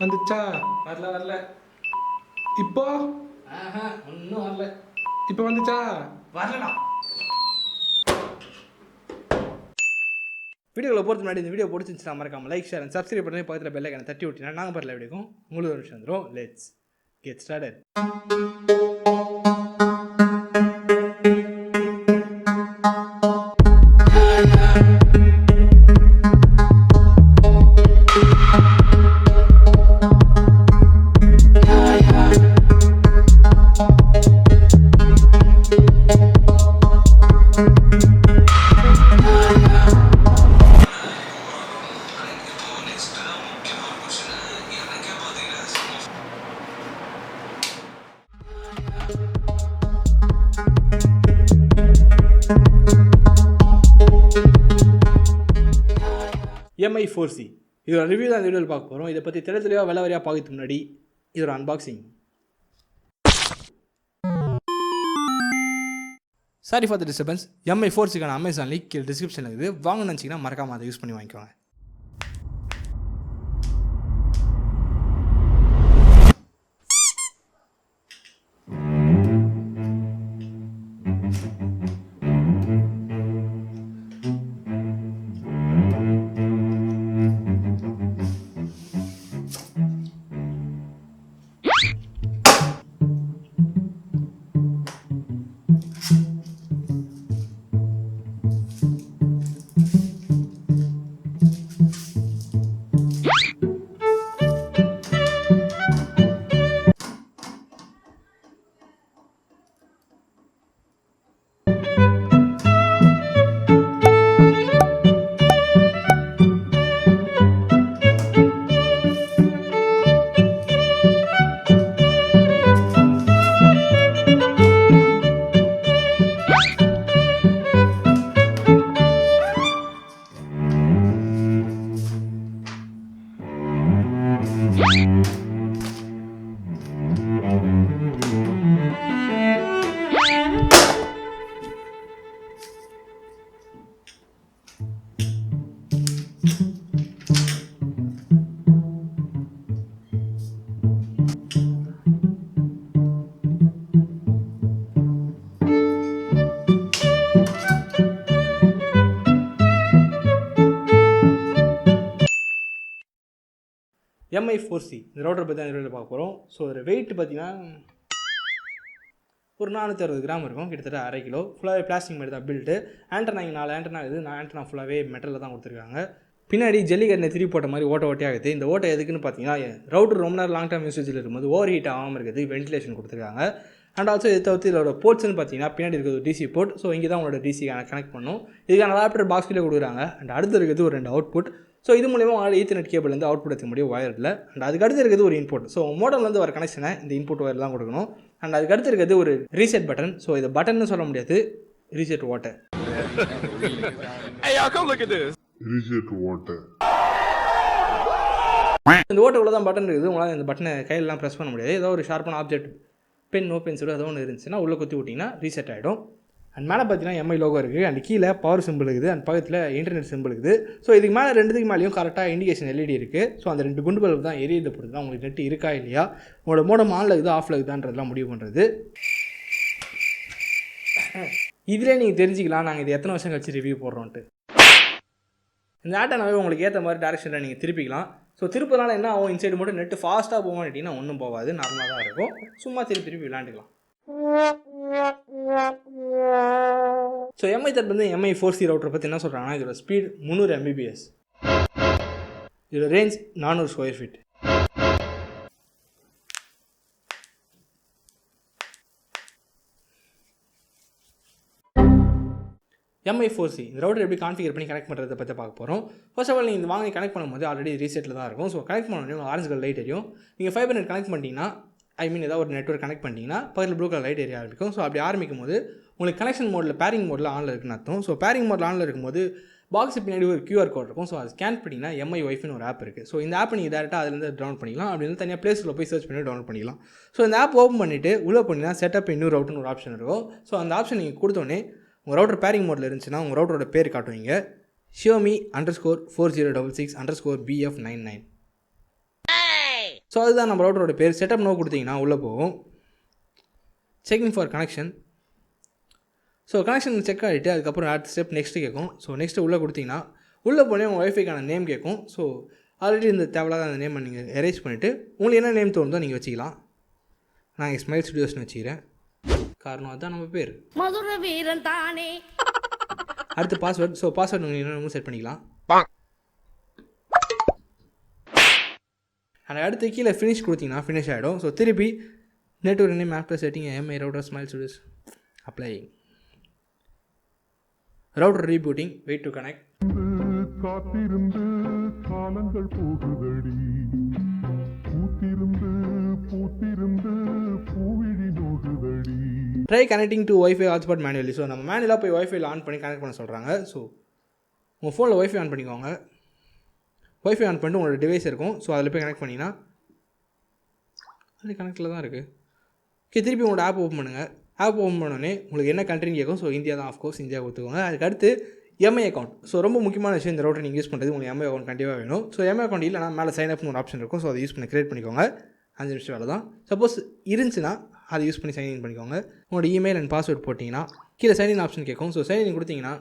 வந்துச்சா? வரல. இப்போ ஒன்றும் வரல. இப்போ வந்துச்சா? வரலடா. வீடியோவில் போகிறது முன்னாடி இந்த வீடியோ பிடிச்சிருந்துச்சுன்னா மறக்காமல் லைக் ஷேர் அண்ட் சப்ஸ்கிரைப் பண்ணி பக்கத்தில் பெல் ஐக்கானை தட்டி விட்டினா நாங்கள் பரல வீடியோக்கும் உங்களுக்கு ஒரு விஷயம் வந்துடும். Let's get started. MI4C இதோட ரிவ்யூ தான் இந்த வீடியோவில் பார்க்க போகிறோம். இதை பற்றி தெளிவாக விலை வரையாக பார்க்கறதுக்கு முன்னாடி இதோட unboxing. Sorry for the disturbance. MI4Cக்கான அமேசான் லிங்க் கீழே டிஸ்கிரிப்ஷனில் இருக்குது. வாங்கணும்னு நினச்சிங்கன்னா மறக்காமல் அதை யூஸ் பண்ணி வாங்கிக்கோங்க. MI4C இந்த ரவுட்டர் பற்றி தான் இந்த வீடியோவில் பார்க்க போகிறோம். ஸோ ஒரு வெயிட் பார்த்தீங்கன்னா ஒரு 460 கிராம் இருக்கும், கிட்டத்தட்ட 1/2 கிலோ. ஃபுல்லாகவே பிளாஸ்டிக் மாதிரி தான் பில்ட்டு. ஆண்டனா இங்கே 4 ஆண்டனா இருக்குது. 4 ஆண்டனா ஃபுல்லாகவே மெட்டலில் தான் கொடுத்துருக்காங்க. பின்னாடி ஜல்லிக்கட்டை திருப்பி போட்ட மாதிரி ஓட்டையாகுது. இந்த ஓட்டை எதுக்குன்னு பார்த்தீங்கன்னா ரவுட்டர் ரொம்ப நேரம் லாங் டேர்ம் யூசேஜில் இருக்கும்போது ஓவர் ஹீட் ஆகாமல் இருக்குது, வென்டிலேஷன் கொடுத்துருக்காங்க. அண்ட் ஆல்சோ இதை தவிர்த்து இதோட போர்ட்ஸ்னு பார்த்தீங்கன்னா பின்னாடி இருக்கிறது ஒரு டிசி போர்ட். ஸோ இங்கே தான் உங்களோட டிசி கனெக்ட் பண்ணும். இதுக்கான அடாப்டர் பாக்ஸ்லேயே கொடுக்குறாங்க. அண்ட் அடுத்து இருக்கிறது ஒரு 2 அவுட்புட். ஸோ இது மூலிமா ஈத்தர்நெட் கேபிள்லேருந்து அவுட்புட் எடுக்க முடியும் வயரில். அண்ட் அதுக்கு அடுத்து இருக்கிறது ஒரு இன்புட். ஸோ மோடல்லேருந்து வர கனெக்ஷனை இந்த இன்புட் வயர் தான் கொடுக்கணும். அண்ட் அதுக்கு அடுத்து இருக்கிறது ஒரு ரீசெட் பட்டன். ஸோ இது பட்டன்னு சொல்ல முடியாது, ரீசெட் வாட்டர். இந்த ஓட்டை உள்ள தான் பட்டன் இருக்குது. உங்களால் இந்த பட்டனை கையிலலாம் ப்ரெஸ் பண்ண முடியாது. ஏதோ ஒரு ஷார்ப்பான ஆப்ஜெக்ட், பென், பென்சிலோ ஏதோ ஒன்று இருந்துச்சுன்னா உள்ளே குத்தி விட்டிங்கன்னா ரீசெட் ஆகிடும். அண்ட் மேலே பார்த்தீங்கன்னா MI லோகோ இருக்குது. அண்ட் கீழே பவர் சிம்பிள் இருக்குது. அண்ட் பக்கத்தில் இன்டர்நெட் சிம்பிள் இருக்குது. ஸோ இதுக்கு மேலே ரெண்டுத்துக்கு மேலேயும் கரெக்டாக இண்டிகேஷன் LED இருக்குது. ஸோ அந்த 2 குண்டு பல்ப் தான் எரியதை பொறுத்து தான் உங்களுக்கு நெட் இருக்கா இல்லையா, உங்களோட மோடம் ஆனில் இருக்குது ஆஃபில் இருக்குதான்றதெல்லாம் முடிவு பண்ணுறது. இதிலே நீங்கள் தெரிஞ்சிக்கலாம் நாங்கள் இது எத்தனை வருஷம் கழிச்சு ரிவ்யூ போடுறோன்ட்டு. இந்த ஆட்டனாவே உங்களுக்கு ஏற்ற மாதிரி டேரெக்ஷனில் நீங்கள் திருப்பிக்கலாம். ஸோ திருப்பனால என்ன ஆகும், இன்சைடு மட்டும் நெட்டு ஃபாஸ்ட்டாக போகும் அப்படின்னா ஒன்றும் போகாது, நார்மலாக தான் இருக்கும். சும்மா திருப்பி விளாண்டுக்கலாம். ஸோ MI தரப்பு MI4C ரவுட்டர் பற்றி என்ன சொல்கிறாங்கன்னா, இதோட ஸ்பீட் 300 Mbps, இதோட ரேஞ்ச் 400 ஸ்கொயர் ஃபீட். MI4C இந்த ரவுட்டர் எப்படி கான்ஃபிகர் பண்ணி கனெக்ட் பண்ணுறதை பற்றி பார்க்க போகிறோம். ஃபர்ஸ்ட் ஆஃப் ஆல் நீங்கள் இந்த வாங்கி கனெக்ட் பண்ணும்போது ஆல்ரெடி ரீசெட்டில் தான் இருக்கும். ஸோ கனெக்ட் பண்ண ஆரஞ்சு கலர் லைட் எரியும். நீங்கள் ஃபைபர் நெட் கனெக்ட் பண்ணிட்டீங்கன்னா, ஏதாவது ஒரு நெட்வொர்க் கனெக்ட் பண்ணிட்டீங்கன்னா பக்கத்தில் ப்ளூ கலர் லைட் எரிய ஆரம்பிக்கும். ஸோ அப்படி ஆரம்பிக்கும் போது உங்களுக்கு கனெக்ஷன் மோடில் பேரிங் மோடில் ஆனில் இருக்குன்னு அர்த்தம். ஸோ பேரிங் மோடில் ஆனில் இருக்கும்போது பாக்ஸ் பின்னாடி ஒரு QR கோட் இருக்கும். ஸோ அது ஸ்கேன் பண்ணிங்கன்னா MI வைஃப்னு ஒரு ஆப் இருக்குது. ஸோ இந்த ஆப் நீங்கள் டேரெக்டாக அதுலேருந்து டவுன்லோட் பண்ணிக்கலாம். அப்படின்னு தனியாக ப்ளேஸில் போய் சர்ச் பண்ணி டவுன்லோட் பண்ணிக்கலாம். ஸோ இந்த ஆப் ஓப்பன் பண்ணிவிட்டு உள்ளே போனீங்கன்னா செட்டப் இன்னொரு ரவுட்னு ஒரு ஆப்ஷன் இருக்கும். ஸோ அந்த ஆப்ஷன் நீங்கள் கொடுத்தோன்னே உங்கள் ரவுட்டர் பேரிங் மோடில் இருந்துச்சுன்னா உங்கள் ரவுட்டரோட பேர் காட்டுவீங்க, Xiaomi_4066_BF99. ஸோ அதுதான் நம்ம ரவுட்டரோட பேர். செட்டப் நோ கொடுத்தீங்கன்னா உள்ளே போகும். Checking for connection. So connection check ஆகிட்டு அதுக்கப்புறம் அடுத்த ஸ்டெப் நெக்ஸ்ட்டு கேட்கும். ஸோ நெக்ஸ்ட்டு உள்ளே கொடுத்தீங்கன்னா உள்ளே போனே உங்கள் ஒய்ஃபைக்கான நேம் கேட்கும். ஸோ ஆல்ரெடி இந்த தேவையில்லாத அந்த நேமை நீங்கள் எரேஸ் பண்ணிவிட்டு உங்களுக்கு என்ன நேம் தோணுதோ நீங்கள் வச்சுக்கலாம். நான் இங்கே ஸ்மைல் ஸ்டுடியோஸ்னு வச்சுக்கிறேன். காரணம் அதுதான் நம்ம பேர். மதுர வீரன் தானே. அடுத்து பாஸ்வேர்ட். ஸோ பாஸ்வேர்ட் நீங்கள் என்ன செட் பண்ணிக்கலாம். அண்ட் அடுத்து கீழே ஃபினிஷ் கொடுத்தீங்கன்னா ஃபினிஷ் ஆகிடும். ஸோ திருப்பி network name after setting MI router Smile Studios apply. Router rebooting. Wait to connect. காத்திருந்து காலங்கள் போகுதடி, பூத்திருந்து பூத்திருந்து பூவிழி நோகுதடி. Try connecting to wifi hotspot manually. So நம்ம மேனுவலாக போய் ஒய்ஃபைல ஆன் பண்ணி கனெக்ட் பண்ண சொல்கிறாங்க. ஸோ உங்கள் ஃபோனில் ஒய்ஃபை ஆன் பண்ணிக்கோங்க. ஒய்ஃபை ஆன் பண்ணிட்டு உங்களோட டிவைஸ் இருக்கும். ஸோ அதில் போய் கனெக்ட் பண்ணிங்கன்னா அது கனெக்டில் தான் இருக்குது. ஓகே, திருப்பி உங்களோட ஆப் ஓப்பன் பண்ணுங்கள். ஆப் ஓப்பன் பண்ணோடனே உங்களுக்கு என்ன கண்ட்ரின்னு கேட்கும். ஸோ இந்தியா தான், ஆஃப்கோர்ஸ் இந்தியா கொடுத்துக்கோங்க. அதுக்கு அடுத்து எம்ஐ அக்கௌண்ட். ஸோ ரொம்ப முக்கியமான விஷயம், இந்த ரவுட்டர் நீங்கள் யூஸ் பண்ணுறது உங்களுக்கு எம்ஐ அக்கௌண்ட் கண்டிப்பாக வேணும். ஸோ எம்ஐ அக்கௌண்ட் இல்லைனா மேலே சைன் அப்னு ஒரு ஆப்ஷன் இருக்கும். ஸோ அதை யூஸ் பண்ணி கிரியேட் பண்ணிக்கோங்க. 5 நிமிஷம் வேலை தான். சப்போஸ் இருந்துச்சுன்னா அதை யூஸ் பண்ணி சைன்இன் பண்ணிக்கோங்க. உங்களோட இமெயில் அண்ட் பாஸ்வேர்ட் போட்டிங்கன்னா கீழே சைன்இன் ஆப்ஷன் கேட்கும். ஸோ சைன்இன் கொடுத்தீங்கன்னா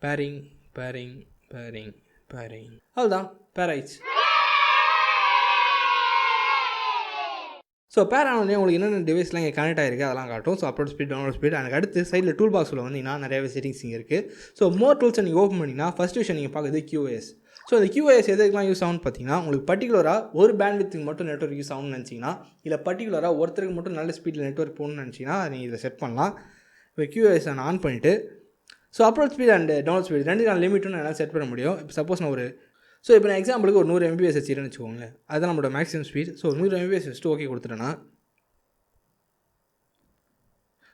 பேரிங் பேரிங் பேரிங் பேரிங் அவ்வளோதான், பேர் ஆயிடுச்சு. ஸோ பேர் ஆனோடனே உங்களுக்கு என்னென்ன டிவைஸ்லாம் இங்கே கனெக்ட் ஆகிருக்கு அதெல்லாம் காட்டும். So upload speed, download speed. எனக்கு அடுத்து சைடில் டூல் பாக்ஸில் வந்தீங்கன்னா நிறையவே செட்டிங்ஸ் இங்கே இருக்குது. ஸோ மோர் டூல்ஸை நீங்கள் ஓப்பன் பண்ணிங்கன்னா ஃபஸ்ட் விஷயம் நீங்கள் பார்க்குறது QoS. ஸோ இந்த QoS எதுக்கெலாம் யூஸ் ஆகும்னு பார்த்தீங்கன்னா உங்களுக்கு பர்டிகுலராக ஒரு பேண்ட்வித்துக்கு மட்டும் நெட்வொர்க் யூஸ் ஆகும்னு நினச்சிங்கன்னா, இல்லை பர்டிகுலராக ஒருத்தருக்கு மட்டும் நல்ல ஸ்பீடில் நெட்வொர்க் போகணும்னு நினச்சிங்கன்னா அதை நீங்கள் இதில் செட் பண்ணலாம். இப்போ QoS நான் ஆன் பண்ணிவிட்டு so upload speed and download speed ரெண்டுக்கான லிமிட்டும் நான் செட் பண்ண முடியும். இப்போ சப்போஸ் நான் இப்போ நான் எக்ஸாம்பிளுக்கு ஒரு 100 MBPS வச்சுருன்னு வச்சுக்கோங்களேன். அதுதான் நம்மளோட மேக்ஸிமம் ஸ்பீட். ஸோ 100 MBPS வச்சுட்டு ஓகே கொடுத்துட்டேன்னா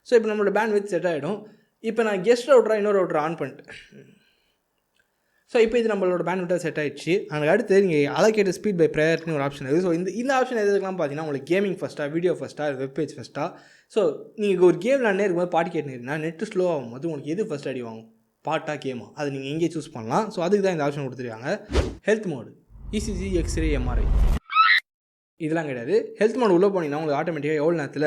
ஸோ இப்போ நம்மளோட பேண்ட்வித் செட் ஆகிடும். இப்போ நான் கெஸ்ட் ரவுட்டராக இன்னொரு ரவுட்டர் ஆன் பண்ணிட்டேன். ஸோ இப்போ இது நம்மளோட பேண்ட்விட்டாக செட் ஆகிடுச்சு. அதுக்கு அடுத்து நீங்கள் அலோகேட் ஸ்பீட் பை ப்ரையாரிட்டின்னு ஒரு ஆப்ஷன் இருக்குது. ஸோ இந்த ஆப்ஷன் எதுக்கெல்லாம் பார்த்தீங்கன்னா உங்களுக்கு கேமிங் ஃபஸ்ட்டாக, வீடியோ ஃபஸ்ட்டாக, வெப்பேஜ் ஃபஸ்ட்டாக. ஸோ நீங்கள் ஒரு கேம் விளாண்டே இருக்கும்போது பாட்டு கேட்டுனீங்கன்னா நெட்டு ஸ்லோ ஆகும்போது உங்களுக்கு எது ஃபஸ்ட் அடி வாங்கும், பாட்டா கேமா, அது நீங்கள் எங்கேயே சூஸ் பண்ணலாம். ஸோ அதுக்கு தான் இந்த ஆப்ஷன் கொடுத்துருக்காங்க. Health mode, ECG, X ray, MRI இதெல்லாம் கிடையாது. ஹெல்த் மோட் உள்ளே போனீங்கன்னா உங்களுக்கு ஆட்டோமேட்டிக்காக எவ்வளோ நேரத்தில்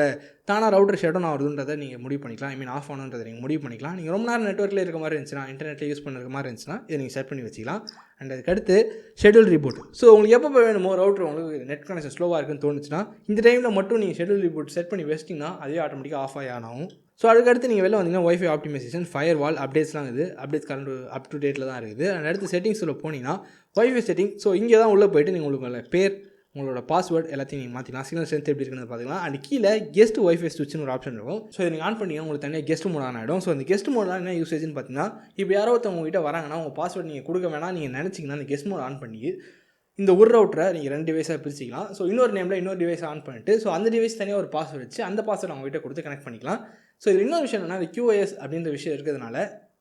தானாக ரவுட்டர் ஷட் டவுன் ஆகுதுன்றதை நீங்கள் முடிவு பண்ணிக்கலாம். ஆஃப் ஆனுன்றதை நீங்கள் முடிவு பண்ணிக்கலாம். நீங்கள் ரொம்ப நேரம் நெட்வொர்க்கில் இருக்க மாதிரி இருந்துச்சுன்னா, இன்டர்நெட்டில் யூஸ் பண்ணுற மாதிரி இருந்துச்சுன்னா இதை நீங்கள் செட் பண்ணி வச்சிக்கலாம். அண்ட் அதுக்கடுத்து ஷெட்யூல் ரீபூட். ஸோ உங்களுக்கு எப்போ வேணுமோ ரவுட்டர் உங்களுக்கு நெட் கனெக்ஷன் ஸ்லோவாக இருக்குன்னு தோணுச்சுன்னா இந்த டைமில் மட்டும் நீங்கள் ஷெட்யூல் ரீபூட் செட் பண்ணி வச்சிட்டிங்கன்னா அதே ஆட்டோமேட்டிக்காக ஆஃப் ஆகும். ஸோ அதுக்கடுத்து நீங்கள் வெளில வந்தீங்கன்னா ஒய்ஃபை ஆப்டிமைசேஷன், ஃபயர் வால் அப்டேட்ஸ்லாம் இருக்குது. அப்டேட்ஸ் கரண்ட் அப் டு டேட்டில் தான் இருக்குது. அண்ட் அடுத்து செட்டிங்ஸில் போனீங்கன்னா ஒய்ஃபை செட்டிங். ஸோ இங்கே தான் உள்ளே போய்ட்டு நீங்கள் உங்களுக்கு பேர், உங்களோட பாஸ்வேர்ட் எல்லாத்தையும் நீங்கள் மாற்றிக்கலாம். சிக்னல் ஸ்ட்ரென்த் எப்படி இருக்குன்னு பார்த்துக்கலாம். அண்ட் கீழே கெஸ்ட் ஒய்ஃபை ஸ்விட்ச்னு ஒரு ஆப்ஷன் இருக்கும். ஸோ இதை நீங்கள் ஆன் பண்ணிங்கன்னா உங்களுக்கு தனியாக கெஸ்ட் மோட் ஆன் ஆகிடும். ஸோ இந்த கெஸ்ட் மோட்லாம் என்ன யூசேஜ்னு பார்த்தீங்கன்னா, இப்போ யாரோ ஒருத்தவங்க கிட்ட வராங்கன்னா உங்கள் பாஸ்வேர்ட் நீங்கள் கொடுக்க வேணாம் நீங்கள் நினச்சிங்கன்னா அந்த கெஸ்ட் மோட் ஆன் பண்ணி இந்த ஒரு ரவுட்டரை நீங்கள் 2 டிவைஸாக பிரிச்சிக்கலாம். ஸோ இன்னொரு நேமில் இன்னொரு டிவைஸ் ஆன் பண்ணிட்டு ஸோ அந்த டிவைஸ் தனியாக ஒரு பாஸ்வேர்ட் வச்சு அந்த பாஸ்வேர்ட் அவங்க கிட்ட கொடுத்து கனெக்ட் பண்ணிக்கலாம். ஸோ இது இன்னொரு விஷயம் என்னன்னா, இந்த QoS அப்படின்ற விஷயம் இருக்கிறதுனால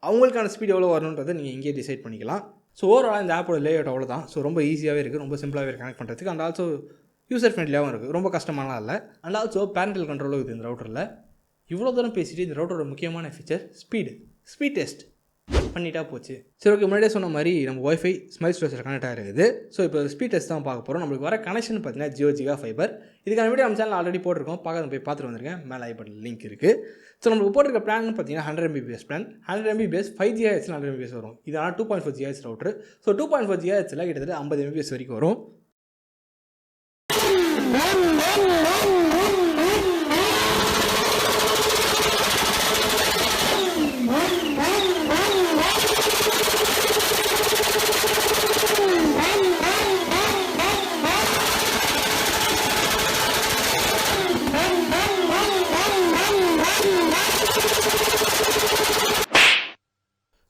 அவங்களுக்கான ஸ்பீட் எவ்வளோ வரணுன்றதை நீங்கள் இங்கேயே டிசைட் பண்ணிக்கலாம். ஸோ ஓவரால் இந்த ஆப்போட லேஅவுட் அவ்வளோ தான். ஸோ ரொம்ப ஈஸியாகவே இருக்குது, ரொம்ப சிம்பிளாகவே கனெக்ட் பண்ணுறதுக்கு. அண்ட் ஆல்சோ யூசர் ஃப்ரெண்ட்லியாகவும் இருக்குது, ரொம்ப கஷ்டமாலாம் இல்லை. அண்ட் ஆல்சோ பேரண்டல் கண்ட்ரோலும் இருக்குது இந்த ரவுட்டரில். இவ்வளோ தூரம் பேசிட்டு இந்த ரவுட்டரோட முக்கியமான ஃபீச்சர் ஸ்பீட் டெஸ்ட் பண்ணிட்டா போச்சு. சரி, ஓகே. முன்னாடியே சொன்ன மாதிரி நம்ம ஒய்ஃபை ஸ்மைல் ஸ்டோரேஜில் கனெக்ட் ஆகிருக்குது. ஸோ இப்போ ஸ்பீட் டெஸ்ட் தான் பார்க்க போகிறோம். நம்மளுக்கு வர கனெக்ஷன் பார்த்தீங்கன்னா Jio Giga Fiber. இதுக்கான வீடியோ நம்ம சேனல் ஆல்ரெடி போட்டிருக்கோம், போய் பார்த்துட்டு வந்திருக்கேன். மேலே ஐ பட்டன் லிங்க் இருக்குது. ஸோ நம்மளுக்கு போட்டிருக்க பிளான் பார்த்தீங்கன்னா 100 MBPS plan. 100 MBPS 5 GHz 100 MBPS வரும். இது ஆனால் 2.4 GHz ரவுட்ரு. ஸோ 2.4 GHzல கிட்டத்தட்ட 50 MBPS வரைக்கும் வரும்.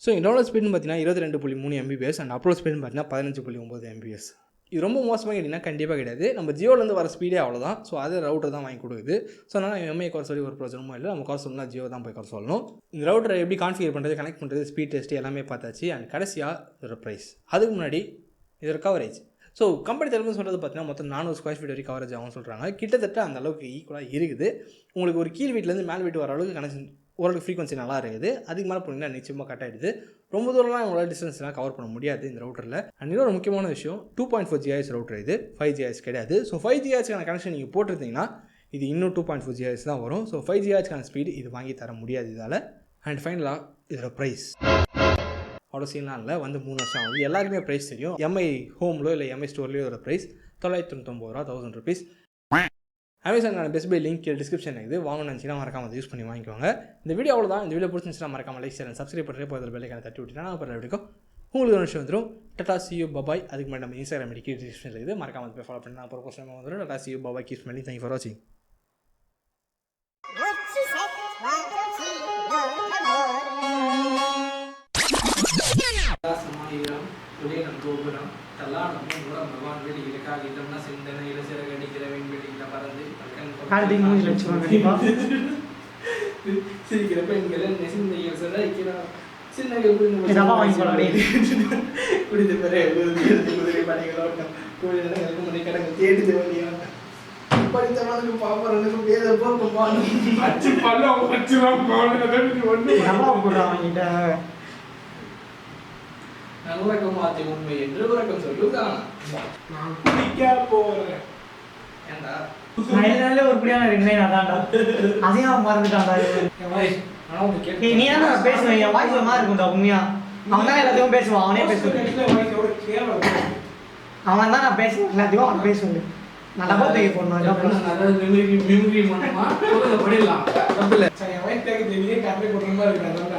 ஸோ டவுன்லோட் ஸ்பீடுன்னு பார்த்தீங்கன்னா 22.3 MBPS அண்ட் அப்லோட் ஸ்பீடுன்னு பார்த்தீங்கன்னா 15.9 MBPS. இது ரொம்ப மோசமாக கேட்டிங்கன்னா கண்டிப்பாக கிடையாது. நம்ம ஜியோலேருந்து வர ஸ்பீடே அவ்வளோதான். ஸோ அது ரவுட்டர் தான் வாங்கி கொடுக்குது. ஸோ அதனால் எம்ஐ குறை சொல்லி ஒரு பிரச்சனமும் இல்லை. நம்ம குறை சொல்லணும்னா ஜியோ தான் போய் குறை சொல்லணும். இந்த ரவுட்டரை எப்படி கான்ஃபிகர் பண்ணுறது, கனெக்ட் பண்ணுறது, ஸ்பீட் டெஸ்ட் எல்லாமே பார்த்தாச்சு. அண்ட் கடைசியாக இதோட ப்ரைஸ். அதுக்கு முன்னாடி இதோட கவரேஜ். ஸோ கம்பெனி தரப்புன்னு சொல்கிறது பார்த்தீங்கன்னா மொத்தம் 400 ஸ்கொயர் ஃபீட் வரைக்கும் கவரேஜ் ஆகும்னு சொல்கிறாங்க. கிட்டத்தட்ட அந்த அளவுக்கு ஈக்குவலாக இருக்குது. உங்களுக்கு ஒரு கீழ் வீட்டிலேருந்து மேல் வீட்டு வர அளவுக்கு கனெக்ஷன் ஓரளவுக்கு ஃப்ரீக்வன்சி நல்லா இருக்குது. அதுக்கு மேலே போனீங்கன்னா நிச்சயமாக கட் ஆகிடுது. ரொம்ப தூரம்லாம் உங்களால் டிஸ்டன்ஸ்லாம் கவர் பண்ண முடியாது இந்த ரவுட்டரில். அண்ட் இன்னொரு முக்கியமான விஷயம் 2.4 GHz ரவுட்டர் இது, 5 GHz கிடையாது. ஸோ 5 GHzக்கான கனெக்ஷன் நீங்கள் போட்டிருந்தீங்கன்னா இது இன்னும் 2.4 GHz தான் வரும். ஸோ 5 GHzக்கான ஸ்பீடு இது வாங்கி தர முடியாது இதால். அண்ட் ஃபைனலாக இதோட ப்ரைஸ் அவ்வளோ சீன்லாம் இல்லை, வந்து 3 வருஷம் ஆகுது. எல்லாருக்குமே ப்ரைஸ் தெரியும். எம்ஐ ஹோம்லோ இல்லை எம்ஐ ஸ்டோர்லேயோ இதோட ப்ரைஸ் 999 ரூபா, 1000 rupees. Amazon best buy link description இருக்குது, வாங்கணும்னு நினச்சிங்கன்னா மறக்காம அதை யூஸ் பண்ணி வாங்கிக்கோங்க. இந்த வீடியோ அவ்வளோதான். இந்த வீடியோ பிடிச்சிருந்துச்சுன்னா மறக்காம லைக் ஷேர் சப்ஸ்கிரைப் பண்ணுறே போதில் பெல்லைக்கான தட்டி விட்டுனா அப்புறம் எப்படிக்கும் உங்களுக்கு ஒரு விஷயம் வந்துடும். Tata see you bye bye. அதுக்கு முன்னாடி நம்ம இன்ஸ்டாகிராம் டிஸ்கிரிப்ஷன் இருக்குது, மறக்காம அதை போய் ஃபாலோ பண்ணி அப்புறம் போஸ்ட் வந்துடும். Tata see you bye bye keep smelling. Thank for வாட்சிங். சமாயிரம் உதயனம் கோபுரம் தல்லாடமும் உரம் பகவான் வெளியில காகிதம்னா சிந்தனை இலசிற கடிக்கிற வெண்வெளியில பறந்து சிரிக்கிற பெண்களை நெசிந்தையில் சிறைக்கிறார் சின்னங்கள் குடித்த பிறகு குதிரை படைகளோட்டம் கோயில்களுக்கு முறை கடங்க தேடுது வழியாட்டம் படித்தவனுக்கு பாப்பறனுக்கு வேத போக்கு அச்சு பல்லம் வச்சுதான் ஒன்று நல்லக்கம் மாற்றி உண்மை என்று உறக்கம் சொல்லுதான். நான் குடிக்க போறேன். ஏண்டா ஒரு புரியாத அதான்டா அதையும் மறந்துட்டான்டா. நீ தான் பேசுவேன், என் வாய்ஸ் ஒரு மாதிரி இருக்கும்டா உண்மையா. அவன் தான் எல்லாத்தையும் பேசுவான், அவனே பேசுவேன். அவன் தான் நான் பேசுவேன், எல்லாத்தையும் அவன் பேசுவேன். நல்லா தூக்கி போடணும். சரி வயசு தெரியே கட்டளை போடுற மாதிரி இருக்கிறாங்க.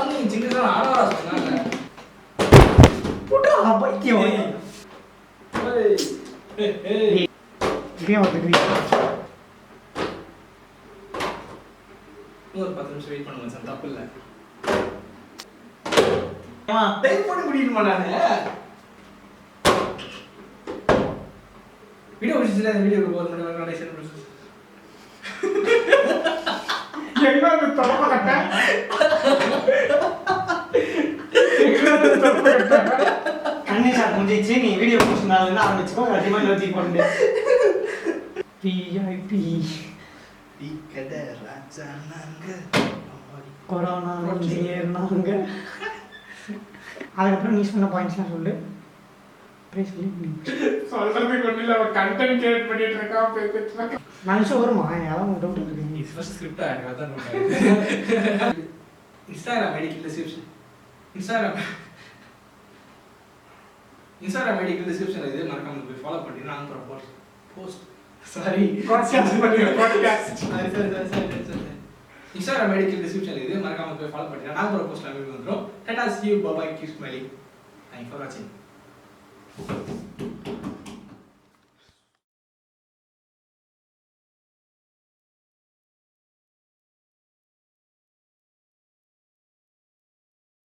வந்து நீ சின்ன ஆடவரா சொன்னாங்க பைத்தியம் ஒரு 10 நிமிஷம் வெயிட் பண்ணுங்க சார், தப்பு இல்லை. டைப் பண்ண முடியுமா? நானு வீடியோ பிடிச்சிருந்தா இந்த வீடியோக்கு போக முடியும். எங்க தொடப்ப கட்ட கண்ணேஷாட் முடிஞ்சிச்சு. நீ வீடியோ பிடிச்சிருந்தாலும் ஆரம்பிச்சுக்கோ. அதிகமாக நோத்தி போட்டு பிஐபி கொரோனா இன்ஜினியர் நாங்க. அதுக்கப்புறம் நீ சொன்ன பாயிண்ட்ஸ்லாம் சொல்லு. சொல்றது கொண்டு இல்ல, கண்டென்ட் கிரியேட் பண்ணிட்டு இருக்கான், பேசிட்டு இருக்கான். மனுஷன் வருமா? யாரும் டவுட் இருக்கு. இது ஃபர்ஸ்ட் ஸ்கிரிப்ட் ஆயிருக்கு, அதான் Instagram medical description Instagram medical description இது மறக்காம போய் ஃபாலோ பண்ணி நான் அப்புறம் போஸ்ட் சாரி பாட்காஸ்ட் பண்ணி பாட்காஸ்ட் சரி இன்ஸ்டாகிராம் மெடிக்கல் டிஸ்கிரிப்ஷன் இது மறக்காம போய் ஃபாலோ பண்ணி நான் அப்புறம் போஸ்ட் பண்ணி வந்துரும். Tata see you bye bye keep smiling. Thank you for watching.